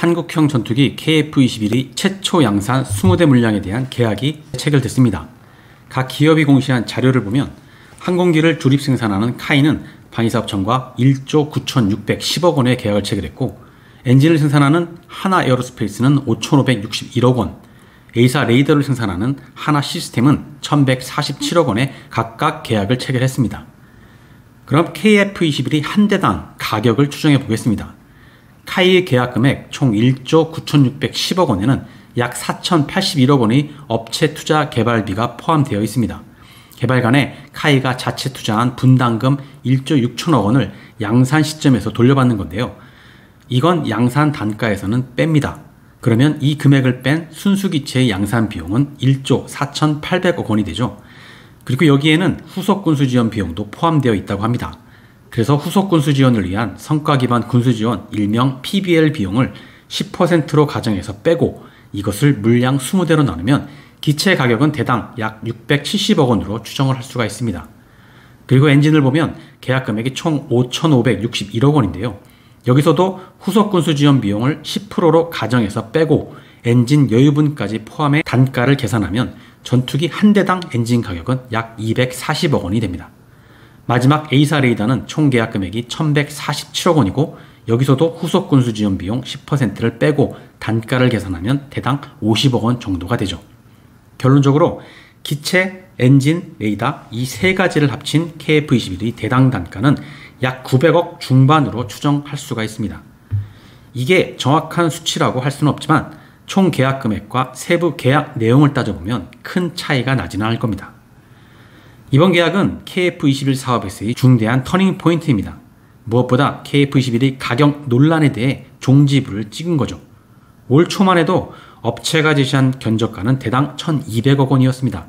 한국형 전투기 KF-21이 최초 양산 20대 물량에 대한 계약이 체결됐습니다. 각 기업이 공시한 자료를 보면 항공기를 주립 생산하는 카이는 방위사업청과 1조 9,610억 원의 계약을 체결했고, 엔진을 생산하는 하나에어로스페이스는 5,561억 원, A사 레이더를 생산하는 하나시스템은 1,147억 원의 각각 계약을 체결했습니다. 그럼 KF-21이 한 대당 가격을 추정해 보겠습니다. 카이의 계약 금액 총 1조 9,610억 원에는 약 4,081억 원의 업체 투자 개발비가 포함되어 있습니다. 개발간에 카이가 자체 투자한 분담금 1조 6천억 원을 양산 시점에서 돌려받는 건데요. 이건 양산 단가에서는 뺍니다. 그러면 이 금액을 뺀 순수기체의 양산 비용은 1조 4,800억 원이 되죠. 그리고 여기에는 후속 군수지원 비용도 포함되어 있다고 합니다. 그래서 후속 군수지원을 위한 성과기반 군수지원 일명 PBL 비용을 10%로 가정해서 빼고 이것을 물량 20대로 나누면 기체 가격은 대당 약 670억 원으로 추정을 할 수가 있습니다. 그리고 엔진을 보면 계약 금액이 총 5,561억 원인데요. 여기서도 후속 군수 지원 비용을 10%로 가정해서 빼고 엔진 여유분까지 포함해 단가를 계산하면 전투기 한 대당 엔진 가격은 약 240억 원이 됩니다. 마지막 A사 레이더는 총 계약 금액이 1,147억 원이고 여기서도 후속 군수 지원 비용 10%를 빼고 단가를 계산하면 대당 50억 원 정도가 되죠. 결론적으로 기체, 엔진, 레이더 이 세 가지를 합친 KF-21의 대당 단가는 약 900억 중반으로 추정할 수가 있습니다. 이게 정확한 수치라고 할 수는 없지만 총 계약 금액과 세부 계약 내용을 따져보면 큰 차이가 나지는 않을 겁니다. 이번 계약은 KF-21 사업에서의 중대한 터닝 포인트입니다. 무엇보다 KF-21의 가격 논란에 대해 종지부를 찍은 거죠. 올 초만 해도 업체가 제시한 견적가는 대당 1,200억 원이었습니다.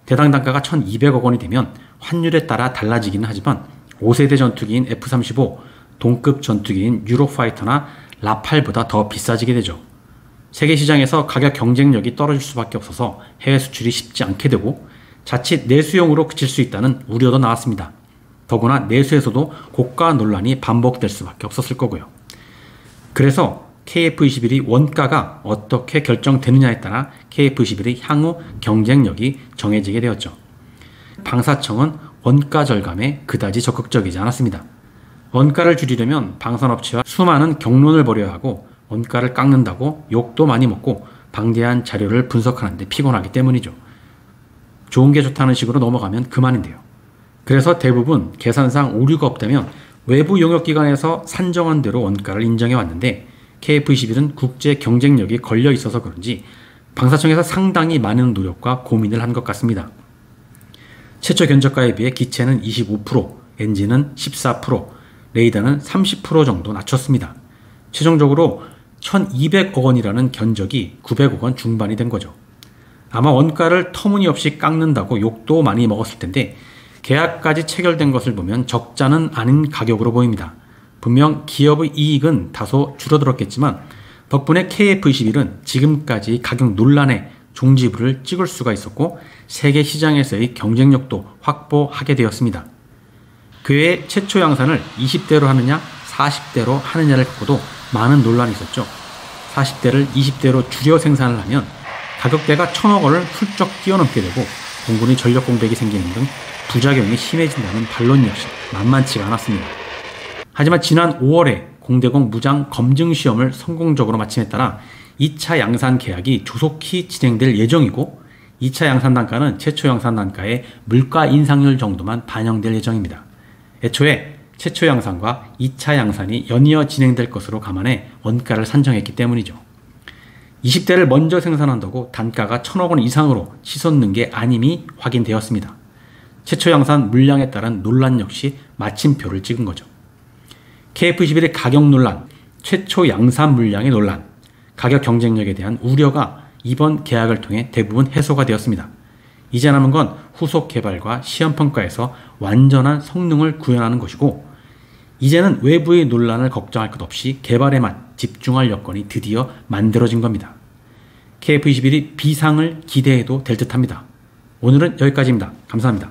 대당 단가가 1,200억 원이 되면 환율에 따라 달라지기는 하지만 5세대 전투기인 F-35, 동급 전투기인 유로파이터나 라팔보다 더 비싸지게 되죠. 세계 시장에서 가격 경쟁력이 떨어질 수밖에 없어서 해외 수출이 쉽지 않게 되고 자칫 내수용으로 그칠 수 있다는 우려도 나왔습니다. 더구나 내수에서도 고가 논란이 반복될 수밖에 없었을 거고요. 그래서 KF-21이 원가가 어떻게 결정되느냐에 따라 KF-21의 향후 경쟁력이 정해지게 되었죠. 방사청은 원가 절감에 그다지 적극적이지 않았습니다. 원가를 줄이려면 방산업체와 수많은 경론을 벌여야 하고 원가를 깎는다고 욕도 많이 먹고 방대한 자료를 분석하는데 피곤하기 때문이죠. 좋은 게 좋다는 식으로 넘어가면 그만인데요. 그래서 대부분 계산상 오류가 없다면 외부 용역기관에서 산정한 대로 원가를 인정해 왔는데 KF-21은 국제 경쟁력이 걸려 있어서 그런지 방사청에서 상당히 많은 노력과 고민을 한 것 같습니다. 최초 견적가에 비해 기체는 25%, 엔진은 14%, 레이더는 30% 정도 낮췄습니다. 최종적으로 1,200억 원이라는 견적이 900억 원 중반이 된 거죠. 아마 원가를 터무니없이 깎는다고 욕도 많이 먹었을 텐데 계약까지 체결된 것을 보면 적자는 아닌 가격으로 보입니다. 분명 기업의 이익은 다소 줄어들었겠지만 덕분에 KF-21은 지금까지 가격 논란에 종지부를 찍을 수가 있었고 세계 시장에서의 경쟁력도 확보하게 되었습니다. 그 외에 최초 양산을 20대로 하느냐 40대로 하느냐를 갖고도 많은 논란이 있었죠. 40대를 20대로 줄여 생산을 하면 가격대가 1,000억 원을 훌쩍 뛰어넘게 되고 공군의 전력 공백이 생기는 등 부작용이 심해진다는 반론 역시 만만치가 않았습니다. 하지만 지난 5월에 공대공 무장 검증 시험을 성공적으로 마침에 따라 2차 양산 계약이 조속히 진행될 예정이고 2차 양산 단가는 최초 양산 단가의 물가 인상률 정도만 반영될 예정입니다. 애초에 최초 양산과 2차 양산이 연이어 진행될 것으로 감안해 원가를 산정했기 때문이죠. 20대를 먼저 생산한다고 단가가 1,000억 원 이상으로 치솟는 게 아님이 확인되었습니다. 최초 양산 물량에 따른 논란 역시 마침표를 찍은 거죠. KF-21의 가격 논란, 최초 양산 물량의 논란, 가격 경쟁력에 대한 우려가 이번 계약을 통해 대부분 해소가 되었습니다. 이제 남은 건 후속 개발과 시험평가에서 완전한 성능을 구현하는 것이고 이제는 외부의 논란을 걱정할 것 없이 개발에만 집중할 여건이 드디어 만들어진 겁니다. KF-21이 비상을 기대해도 될 듯합니다. 오늘은 여기까지입니다. 감사합니다.